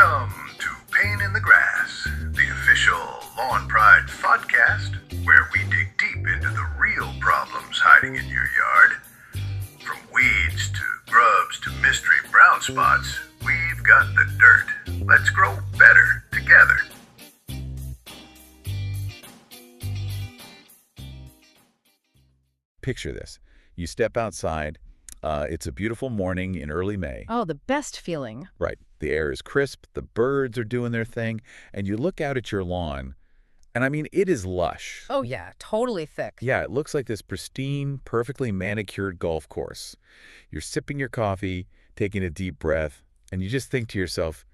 Welcome to Pain in the Grass, the official Lawn Pride podcast, where we dig deep into the real problems hiding in your yard. From weeds to grubs to mystery brown spots, we've got the dirt. Let's grow better together. Picture this. You step outside. It's a beautiful morning in early May. Oh, the best feeling. Right. The air is crisp, the birds are doing their thing, and you look out at your lawn, and I mean, it is lush. Oh, yeah, totally thick. Yeah, it looks like this pristine, perfectly manicured golf course. You're sipping your coffee, taking a deep breath, and you just think to yourself,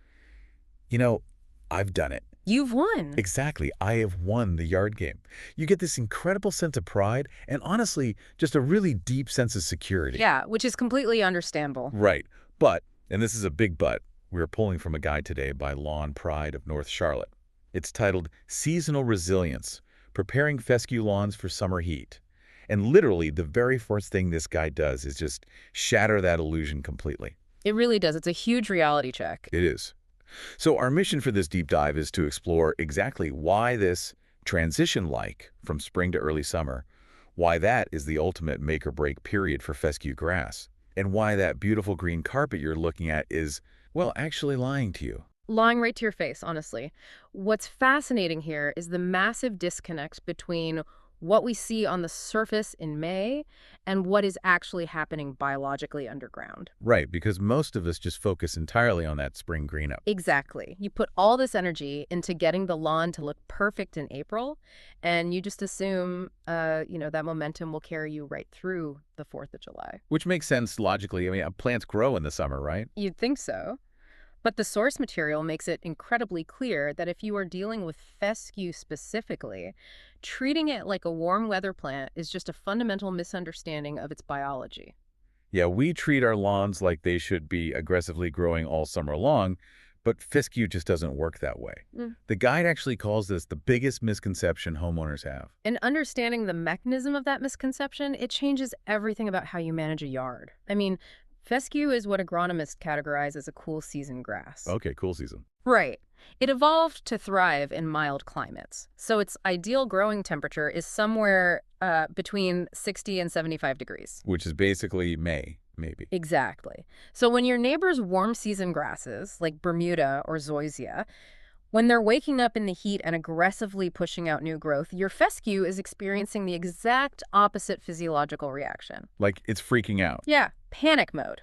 you know, I've done it. You've won. Exactly. I have won the yard game. You get this incredible sense of pride and honestly, just a really deep sense of security. Yeah, which is completely understandable. Right. But, and this is a big but, we're pulling from a guide today by Lawn Pride of North Charlotte. It's titled Seasonal Resilience, Preparing Fescue Lawns for Summer Heat. And literally, the very first thing this guide does is just shatter that illusion completely. It really does. It's a huge reality check. It is. So our mission for this deep dive is to explore exactly why this transition from spring to early summer, why that is the ultimate make or break period for fescue grass, and why that beautiful green carpet you're looking at is, well, actually lying to you. Lying right to your face, honestly. What's fascinating here is the massive disconnect between what we see on the surface in May and what is actually happening biologically underground. Right, because most of us just focus entirely on that spring green up. Exactly. You put all this energy into getting the lawn to look perfect in April, and you just assume, that momentum will carry you right through the 4th of July. Which makes sense logically. I mean, plants grow in the summer, right? You'd think so. But the source material makes it incredibly clear that if you are dealing with fescue specifically, treating it like a warm weather plant is just a fundamental misunderstanding of its biology. Yeah, we treat our lawns like they should be aggressively growing all summer long, but fescue just doesn't work that way. The guide actually calls this the biggest misconception homeowners have. And understanding the mechanism of that misconception, it changes everything about how you manage a yard. I mean, fescue is what agronomists categorize as a cool season grass. Okay, cool season. Right. It evolved to thrive in mild climates. So its ideal growing temperature is somewhere between 60 and 75 degrees. Which is basically May, maybe. Exactly. So when your neighbor's warm season grasses, like Bermuda or Zoysia, when they're waking up in the heat and aggressively pushing out new growth, your fescue is experiencing the exact opposite physiological reaction. Like it's freaking out. Yeah, panic mode.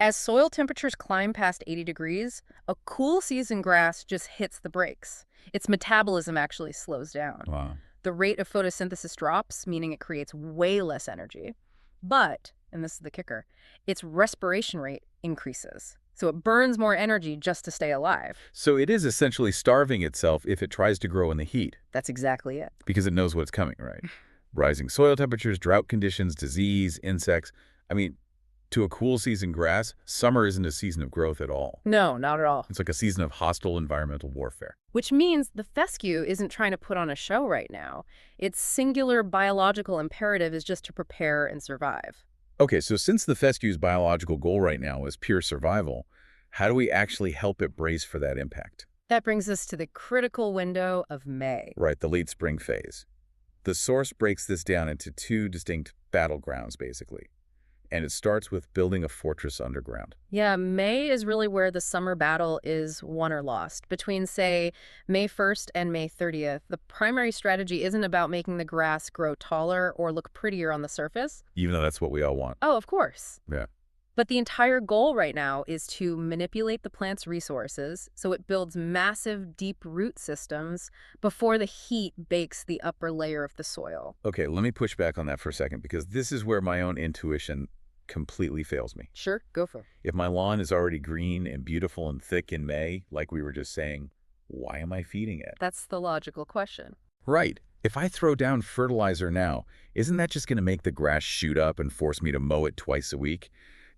As soil temperatures climb past 80 degrees, a cool season grass just hits the brakes. Its metabolism actually slows down. Wow. The rate of photosynthesis drops, meaning it creates way less energy. But, and this is the kicker, its respiration rate increases. So it burns more energy just to stay alive. So it is essentially starving itself if it tries to grow in the heat. That's exactly it. Because it knows what's coming, right? Rising soil temperatures, drought conditions, disease, insects. I mean, to a cool season grass, summer isn't a season of growth at all. No, not at all. It's like a season of hostile environmental warfare. Which means the fescue isn't trying to put on a show right now. Its singular biological imperative is just to prepare and survive. Okay, so since the fescue's biological goal right now is pure survival, how do we actually help it brace for that impact? That brings us to the critical window of May. Right, the late spring phase. The source breaks this down into two distinct battlegrounds, basically. And it starts with building a fortress underground. Yeah, May is really where the summer battle is won or lost. Between, say, May 1st and May 30th, the primary strategy isn't about making the grass grow taller or look prettier on the surface. Even though that's what we all want. Oh, of course. Yeah. But the entire goal right now is to manipulate the plant's resources so it builds massive, deep root systems before the heat bakes the upper layer of the soil. Okay, let me push back on that for a second, because this is where my own intuition completely fails me. Sure, go for it. If my lawn is already green and beautiful and thick in May, like we were just saying, why am I feeding it? That's the logical question. Right. If I throw down fertilizer now, isn't that just going to make the grass shoot up and force me to mow it twice a week?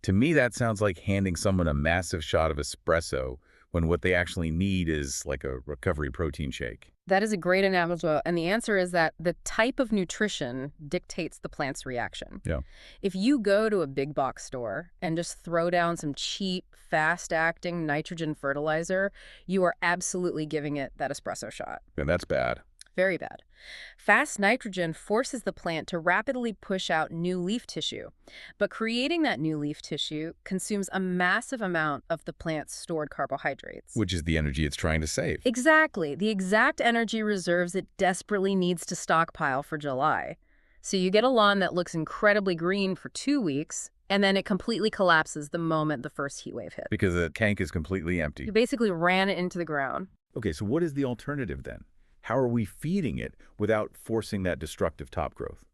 To me, that sounds like handing someone a massive shot of espresso when what they actually need is like a recovery protein shake. That is a great analogy, and the answer is that the type of nutrition dictates the plant's reaction. Yeah. If you go to a big box store and just throw down some cheap, fast-acting nitrogen fertilizer, you are absolutely giving it that espresso shot. And that's bad. Very bad. Fast nitrogen forces the plant to rapidly push out new leaf tissue, but creating that new leaf tissue consumes a massive amount of the plant's stored carbohydrates. Which is the energy it's trying to save. Exactly. The exact energy reserves it desperately needs to stockpile for July. So you get a lawn that looks incredibly green for 2 weeks, and then it completely collapses the moment the first heat wave hit. Because the tank is completely empty. You basically ran it into the ground. Okay, so what is the alternative then? How are we feeding it without forcing that destructive top growth?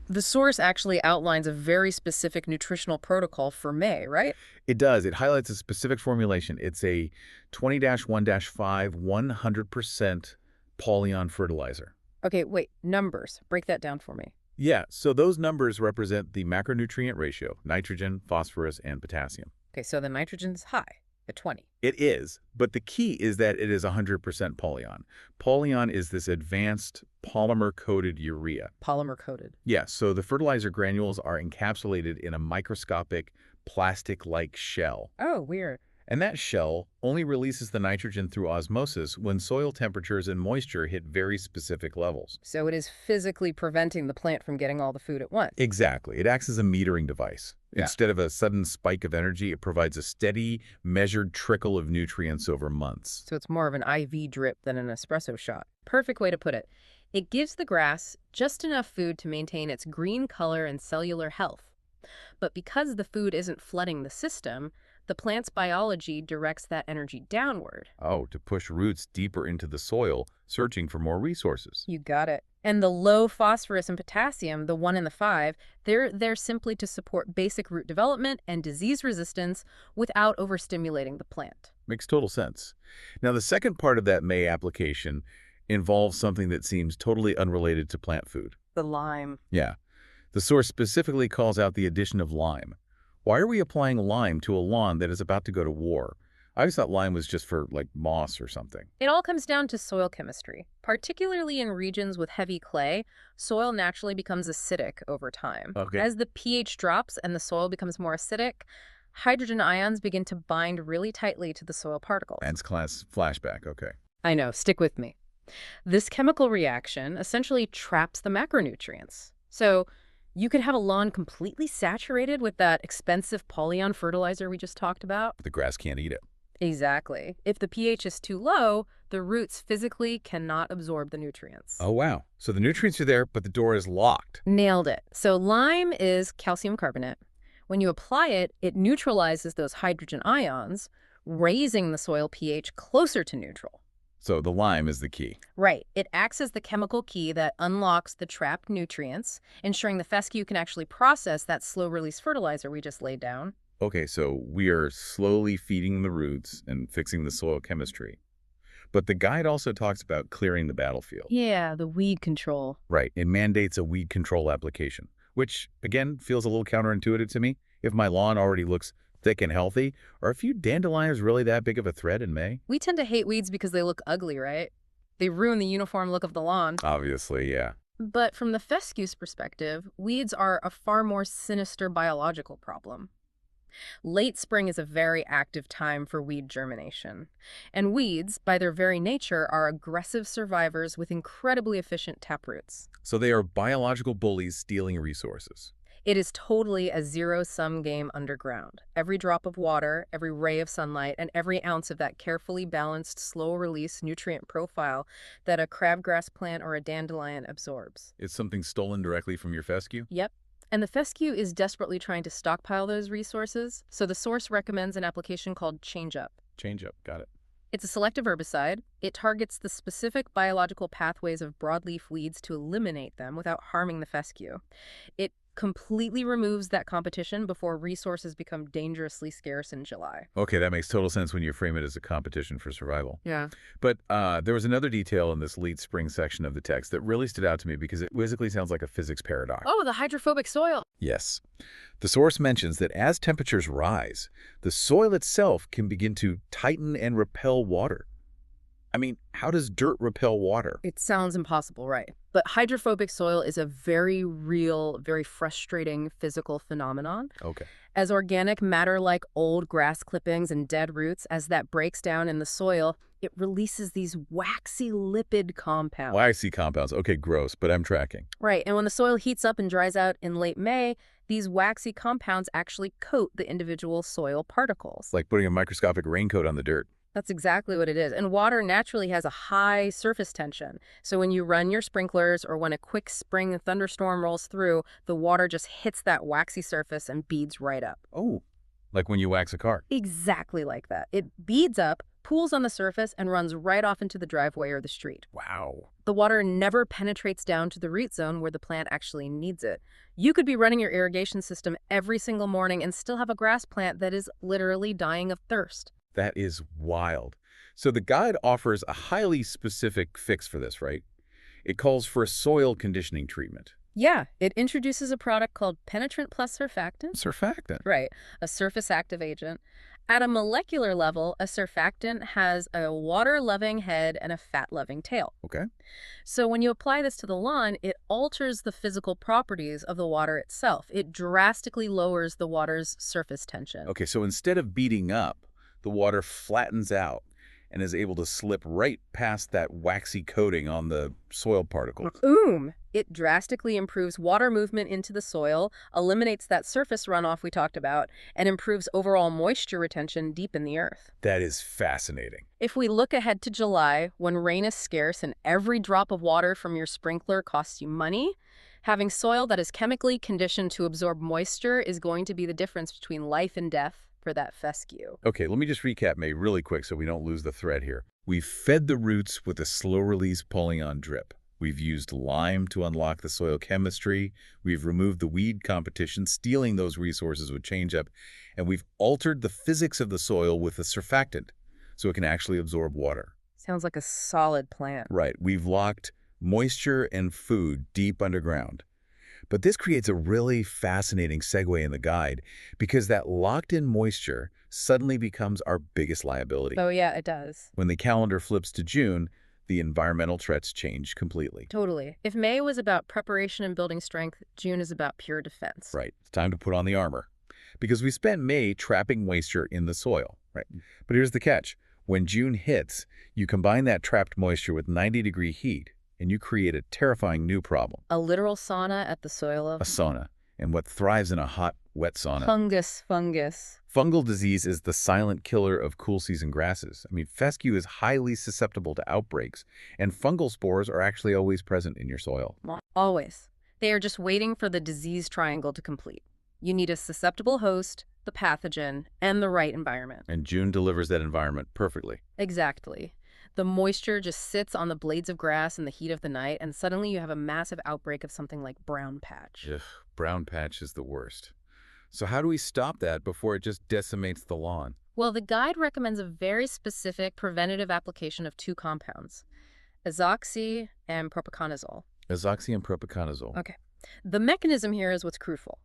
The source actually outlines a very specific nutritional protocol for May, right? It does. It highlights a specific formulation. It's a 20-1-5 100% polyon fertilizer. Okay, wait, numbers. Break that down for me. Yeah, so those numbers represent the macronutrient ratio, nitrogen, phosphorus, and potassium. Okay, so the nitrogen's high at 20. It is, but the key is that it is 100% polyon. Polyon is this advanced polymer-coated urea. Polymer-coated. Yeah, so the fertilizer granules are encapsulated in a microscopic plastic-like shell. Oh, weird. And that shell only releases the nitrogen through osmosis when soil temperatures and moisture hit very specific levels. So it is physically preventing the plant from getting all the food at once. Exactly. It acts as a metering device. Yeah. Instead of a sudden spike of energy, it provides a steady, measured trickle of nutrients over months. So it's more of an IV drip than an espresso shot. Perfect way to put it. It gives the grass just enough food to maintain its green color and cellular health. But because the food isn't flooding the system, the plant's biology directs that energy downward. Oh, to push roots deeper into the soil, searching for more resources. You got it. And the low phosphorus and potassium, the 1 and the 5, they're there simply to support basic root development and disease resistance without overstimulating the plant. Makes total sense. Now, the second part of that May application involves something that seems totally unrelated to plant food. The lime. Yeah. The source specifically calls out the addition of lime. Why are we applying lime to a lawn that is about to go to war? I always thought lime was just for, like, moss or something. It all comes down to soil chemistry. Particularly in regions with heavy clay, soil naturally becomes acidic over time. Okay. As the pH drops and the soil becomes more acidic, hydrogen ions begin to bind really tightly to the soil particles. Advanced class flashback, okay. I know, stick with me. This chemical reaction essentially traps the macronutrients. So you could have a lawn completely saturated with that expensive polyon fertilizer we just talked about. The grass can't eat it. Exactly. If the pH is too low, the roots physically cannot absorb the nutrients. Oh, wow. So the nutrients are there, but the door is locked. Nailed it. So lime is calcium carbonate. When you apply it, it neutralizes those hydrogen ions, raising the soil pH closer to neutral. So the lime is the key. Right. It acts as the chemical key that unlocks the trapped nutrients, ensuring the fescue can actually process that slow-release fertilizer we just laid down. Okay, so we are slowly feeding the roots and fixing the soil chemistry. But the guide also talks about clearing the battlefield. Yeah, the weed control. Right. It mandates a weed control application, which, again, feels a little counterintuitive to me. If my lawn already looks thick and healthy, are a few dandelions really that big of a threat in May? We tend to hate weeds because they look ugly, right? They ruin the uniform look of the lawn. Obviously, yeah. But from the fescue's perspective, weeds are a far more sinister biological problem. Late spring is a very active time for weed germination. And weeds, by their very nature, are aggressive survivors with incredibly efficient taproots. So they are biological bullies stealing resources. It is totally a zero-sum game underground. Every drop of water, every ray of sunlight, and every ounce of that carefully balanced, slow-release nutrient profile that a crabgrass plant or a dandelion absorbs. It's something stolen directly from your fescue? Yep. And the fescue is desperately trying to stockpile those resources, so the source recommends an application called Change Up. Change Up, got it. It's a selective herbicide. It targets the specific biological pathways of broadleaf weeds to eliminate them without harming the fescue. It completely removes that competition before resources become dangerously scarce in July. Okay, that makes total sense when you frame it as a competition for survival. Yeah. But there was another detail in this late spring section of the text that really stood out to me because it whizzically sounds like a physics paradox. Oh, the hydrophobic soil. Yes. The source mentions that as temperatures rise, the soil itself can begin to tighten and repel water. I mean, how does dirt repel water? It sounds impossible, right? But hydrophobic soil is a very real, very frustrating physical phenomenon. Okay. As organic matter like old grass clippings and dead roots, as that breaks down in the soil, it releases these waxy lipid compounds. Waxy compounds. Okay, gross, but I'm tracking. Right, and when the soil heats up and dries out in late May, these waxy compounds actually coat the individual soil particles. Like putting a microscopic raincoat on the dirt. That's exactly what it is. And water naturally has a high surface tension. So when you run your sprinklers or when a quick spring thunderstorm rolls through, the water just hits that waxy surface and beads right up. Oh, like when you wax a car. Exactly like that. It beads up, pools on the surface, and runs right off into the driveway or the street. Wow. The water never penetrates down to the root zone where the plant actually needs it. You could be running your irrigation system every single morning and still have a grass plant that is literally dying of thirst. That is wild. So the guide offers a highly specific fix for this, right? It calls for a soil conditioning treatment. Yeah, it introduces a product called penetrant plus surfactant. Surfactant. Right, a surface active agent. At a molecular level, a surfactant has a water-loving head and a fat-loving tail. Okay. So when you apply this to the lawn, it alters the physical properties of the water itself. It drastically lowers the water's surface tension. Okay, so instead of beating up, the water flattens out and is able to slip right past that waxy coating on the soil particles. It drastically improves water movement into the soil, eliminates that surface runoff we talked about, and improves overall moisture retention deep in the earth. That is fascinating. If we look ahead to July, when rain is scarce and every drop of water from your sprinkler costs you money, having soil that is chemically conditioned to absorb moisture is going to be the difference between life and death for that fescue. Okay, let me just recap, May, really quick so we don't lose the thread here. We've fed the roots with a slow-release pulling-on drip. We've used lime to unlock the soil chemistry. We've removed the weed competition, stealing those resources with change-up. And we've altered the physics of the soil with a surfactant so it can actually absorb water. Sounds like a solid plan. Right. We've locked moisture and food deep underground. But this creates a really fascinating segue in the guide because that locked-in moisture suddenly becomes our biggest liability. Oh, yeah, it does. When the calendar flips to June, the environmental threats change completely. Totally. If May was about preparation and building strength, June is about pure defense. Right. It's time to put on the armor. Because we spent May trapping moisture in the soil. Right. But here's the catch. When June hits, you combine that trapped moisture with 90-degree heat, and you create a terrifying new problem. A literal sauna at the soil of... A sauna. And what thrives in a hot, wet sauna? Fungus. Fungal disease is the silent killer of cool season grasses. I mean, fescue is highly susceptible to outbreaks, and fungal spores are actually always present in your soil. Always. They are just waiting for the disease triangle to complete. You need a susceptible host, the pathogen, and the right environment. And June delivers that environment perfectly. Exactly. The moisture just sits on the blades of grass in the heat of the night, and suddenly you have a massive outbreak of something like brown patch. Ugh, brown patch is the worst. So how do we stop that before it just decimates the lawn? Well, the guide recommends a very specific preventative application of two compounds, azoxy and propiconazole. Azoxy and propiconazole. Okay. The mechanism here is what's crucial.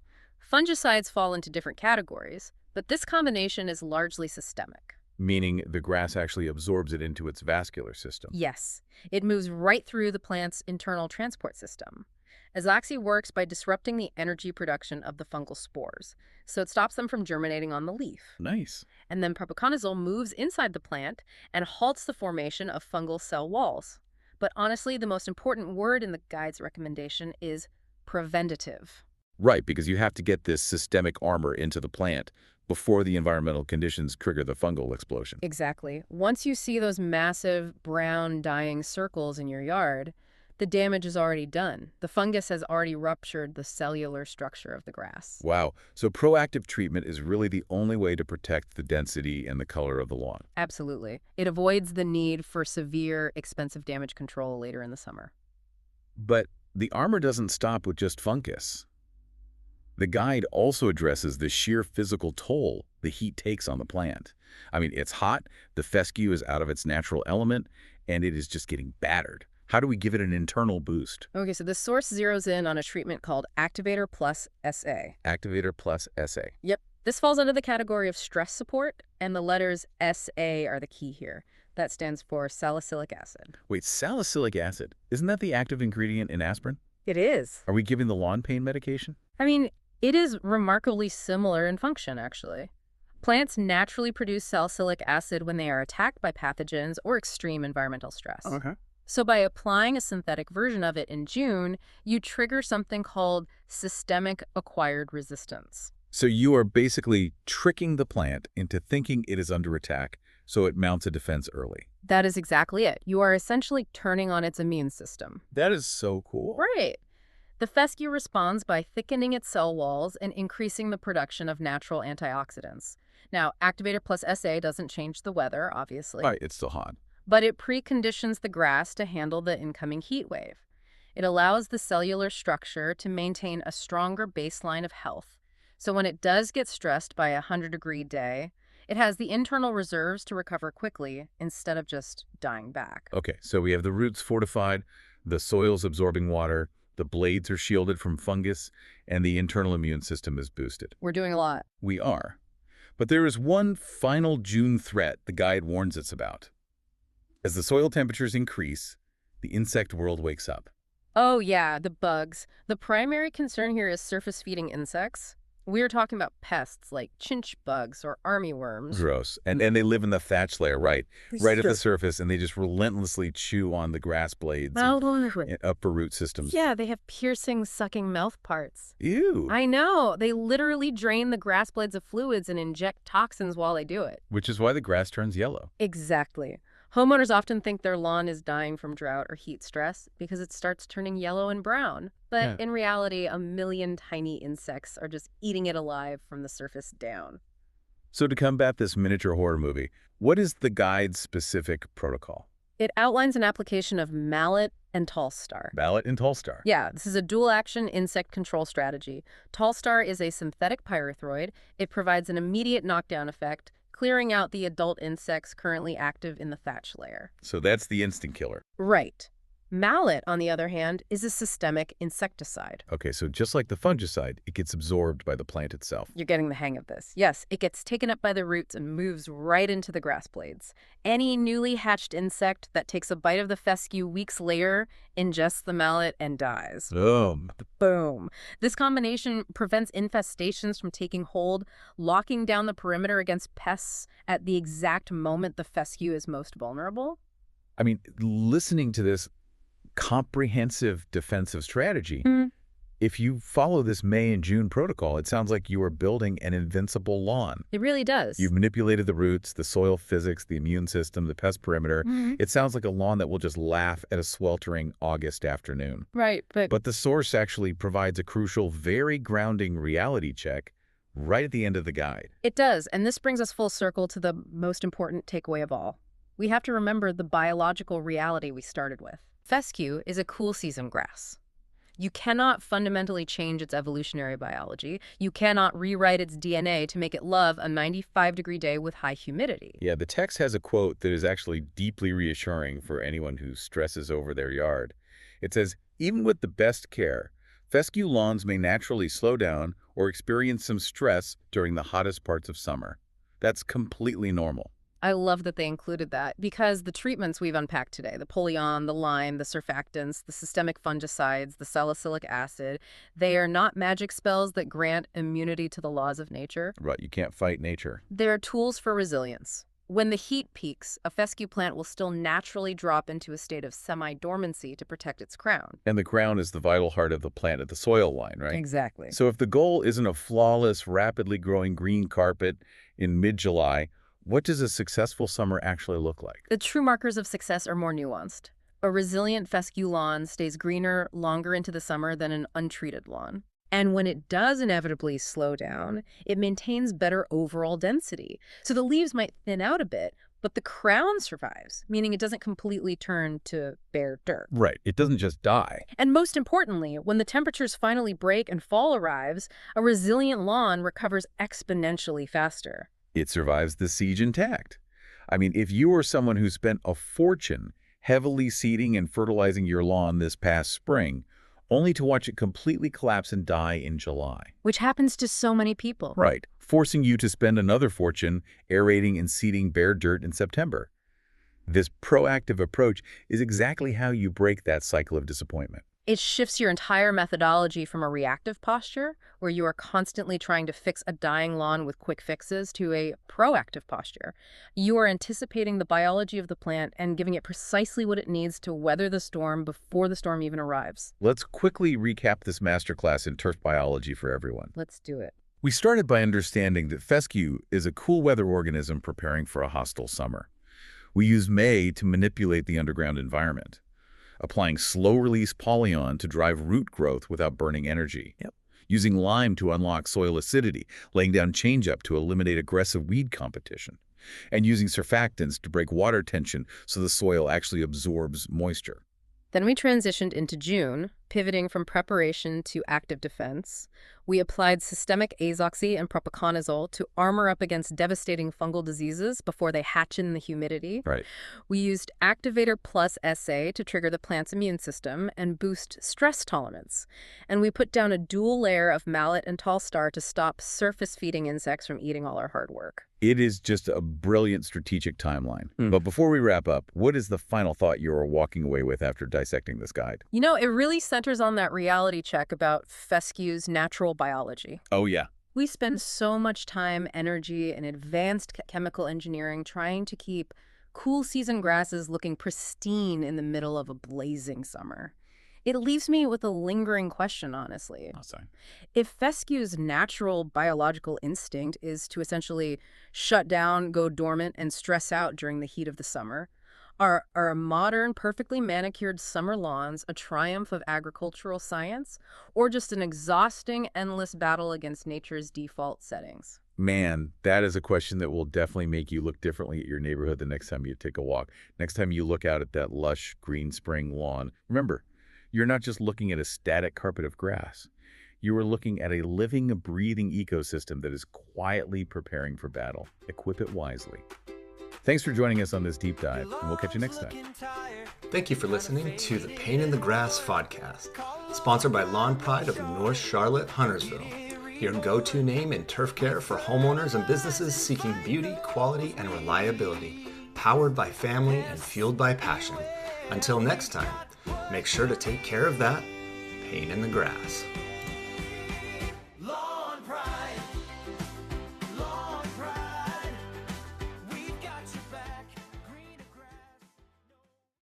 Fungicides fall into different categories, but this combination is largely systemic. Meaning the grass actually absorbs it into its vascular system. Yes. It moves right through the plant's internal transport system. Azoxy works by disrupting the energy production of the fungal spores, so it stops them from germinating on the leaf. Nice. And then propiconazole moves inside the plant and halts the formation of fungal cell walls. But honestly, the most important word in the guide's recommendation is preventative. Right, because you have to get this systemic armor into the plant before the environmental conditions trigger the fungal explosion. Exactly. Once you see those massive brown dying circles in your yard, the damage is already done. The fungus has already ruptured the cellular structure of the grass. Wow. So proactive treatment is really the only way to protect the density and the color of the lawn. Absolutely. It avoids the need for severe, expensive damage control later in the summer. But the armor doesn't stop with just fungus. The guide also addresses the sheer physical toll the heat takes on the plant. I mean, it's hot, the fescue is out of its natural element, and it is just getting battered. How do we give it an internal boost? Okay, so the source zeroes in on a treatment called Activator Plus SA. Activator plus SA. Yep. This falls under the category of stress support, and the letters SA are the key here. That stands for salicylic acid. Wait, salicylic acid, isn't that the active ingredient in aspirin? It is. Are we giving the lawn pain medication? I mean, it is remarkably similar in function, actually. Plants naturally produce salicylic acid when they are attacked by pathogens or extreme environmental stress. Okay. So by applying a synthetic version of it in June, you trigger something called systemic acquired resistance. So you are basically tricking the plant into thinking it is under attack, so it mounts a defense early. That is exactly it. You are essentially turning on its immune system. That is so cool. Right. The fescue responds by thickening its cell walls and increasing the production of natural antioxidants. Now, Activator Plus SA doesn't change the weather, obviously. Right, it's still hot. But it preconditions the grass to handle the incoming heat wave. It allows the cellular structure to maintain a stronger baseline of health. So when it does get stressed by a 100-degree day, it has the internal reserves to recover quickly instead of just dying back. Okay, so we have the roots fortified, the soil's absorbing water, the blades are shielded from fungus, and the internal immune system is boosted. We're doing a lot. We are. But there is one final June threat the guide warns us about. As the soil temperatures increase, the insect world wakes up. Oh yeah, the bugs. The primary concern here is surface-feeding insects. We are talking about pests like chinch bugs or armyworms. Gross. And they live in the thatch layer, right at the surface, and they just relentlessly chew on the grass blades and upper root systems. Yeah, they have piercing, sucking mouth parts. Ew. I know. They literally drain the grass blades of fluids and inject toxins while they do it. Which is why the grass turns yellow. Exactly. Homeowners often think their lawn is dying from drought or heat stress because it starts turning yellow and brown. But in reality, a million tiny insects are just eating it alive from the surface down. So to combat this miniature horror movie, what is the guide's specific protocol? It outlines an application of mallet and tall star. Mallet and tall star. Yeah, this is a dual-action insect control strategy. Tall star is a synthetic pyrethroid. It provides an immediate knockdown effect, clearing out the adult insects currently active in the thatch layer. So that's the instant killer. Right. Mallet, on the other hand, is a systemic insecticide. Okay, so just like the fungicide, it gets absorbed by the plant itself. You're getting the hang of this. Yes, it gets taken up by the roots and moves right into the grass blades. Any newly hatched insect that takes a bite of the fescue weeks later ingests the mallet and dies. Boom. This combination prevents infestations from taking hold, locking down the perimeter against pests at the exact moment the fescue is most vulnerable. I mean, listening to this comprehensive defensive strategy, if you follow this May and June protocol, it sounds like you are building an invincible lawn. It really does. You've manipulated the roots, the soil physics, the immune system, the pest perimeter. It sounds like a lawn that will just laugh at a sweltering August afternoon. Right, But the source actually provides a crucial, very grounding reality check right at the end of the guide. It does, and this brings us full circle to the most important takeaway of all. We have to remember the biological reality we started with. Fescue is a cool season grass. You cannot fundamentally change its evolutionary biology. You cannot rewrite its DNA to make it love a 95-degree day with high humidity. Yeah, the text has a quote that is actually deeply reassuring for anyone who stresses over their yard. It says, "Even with the best care, fescue lawns may naturally slow down or experience some stress during the hottest parts of summer. That's completely normal." I love that they included that because the treatments we've unpacked today, the poleon, the lime, the surfactants, the systemic fungicides, the salicylic acid, they are not magic spells that grant immunity to the laws of nature. Right, you can't fight nature. They're tools for resilience. When the heat peaks, a fescue plant will still naturally drop into a state of semi-dormancy to protect its crown. And the crown is the vital heart of the plant at the soil line, right? Exactly. So if the goal isn't a flawless, rapidly growing green carpet in mid-July, what does a successful summer actually look like? The true markers of success are more nuanced. A resilient fescue lawn stays greener longer into the summer than an untreated lawn. And when it does inevitably slow down, it maintains better overall density. So the leaves might thin out a bit, But the crown survives, meaning it doesn't completely turn to bare dirt. Right. It doesn't just die. And most importantly, when the temperatures finally break and fall arrives, a resilient lawn recovers exponentially faster. It survives the siege intact. I mean, if you are someone who spent a fortune heavily seeding and fertilizing your lawn this past spring, only to watch it completely collapse and die in July. Which happens to so many people. Right, forcing you to spend another fortune aerating and seeding bare dirt in September. This proactive approach is exactly how you break that cycle of disappointment. It shifts your entire methodology from a reactive posture, where you are constantly trying to fix a dying lawn with quick fixes, to a proactive posture. You are anticipating the biology of the plant and giving it precisely what it needs to weather the storm before the storm even arrives. Let's quickly recap this masterclass in turf biology for everyone. Let's do it. We started by understanding that fescue is a cool weather organism preparing for a hostile summer. We use May to manipulate the underground environment, applying slow-release polyon to drive root growth without burning energy. Using lime to unlock soil acidity, laying down change-up to eliminate aggressive weed competition, and using surfactants to break water tension so the soil actually absorbs moisture. Then we transitioned into June, pivoting from preparation to active defense. We applied systemic azoxy and propiconazole to armor up against devastating fungal diseases before they hatch in the humidity. Right. We used Activator Plus SA to trigger the plant's immune system and boost stress tolerance. And we put down a dual layer of mallet and tall star to stop surface-feeding insects from eating all our hard work. It is just a brilliant strategic timeline. But before we wrap up, what is the final thought you are walking away with after dissecting this guide? You know, it really centers on that reality check about fescue's natural biology. Oh, yeah. We spend so much time, energy, and advanced chemical engineering trying to keep cool season grasses looking pristine in the middle of a blazing summer. It leaves me with a lingering question, honestly. Oh, sorry. If fescue's natural biological instinct is to essentially shut down, go dormant, and stress out during the heat of the summer, are modern, perfectly manicured summer lawns a triumph of agricultural science, or just an exhausting, endless battle against nature's default settings? Man, that is a question that will definitely make you look differently at your neighborhood the next time you take a walk. Next time you look out at that lush green spring lawn. Remember, you're not just looking at a static carpet of grass. You are looking at a living, breathing ecosystem that is quietly preparing for battle. Equip it wisely. Thanks for joining us on this deep dive, and we'll catch you next time. Thank you for listening to the Pain in the Grass podcast, sponsored by Lawn Pride of North Charlotte, Huntersville, your go-to name in turf care for homeowners and businesses seeking beauty, quality, and reliability, powered by family and fueled by passion. Until next time, make sure to take care of that pain in the grass.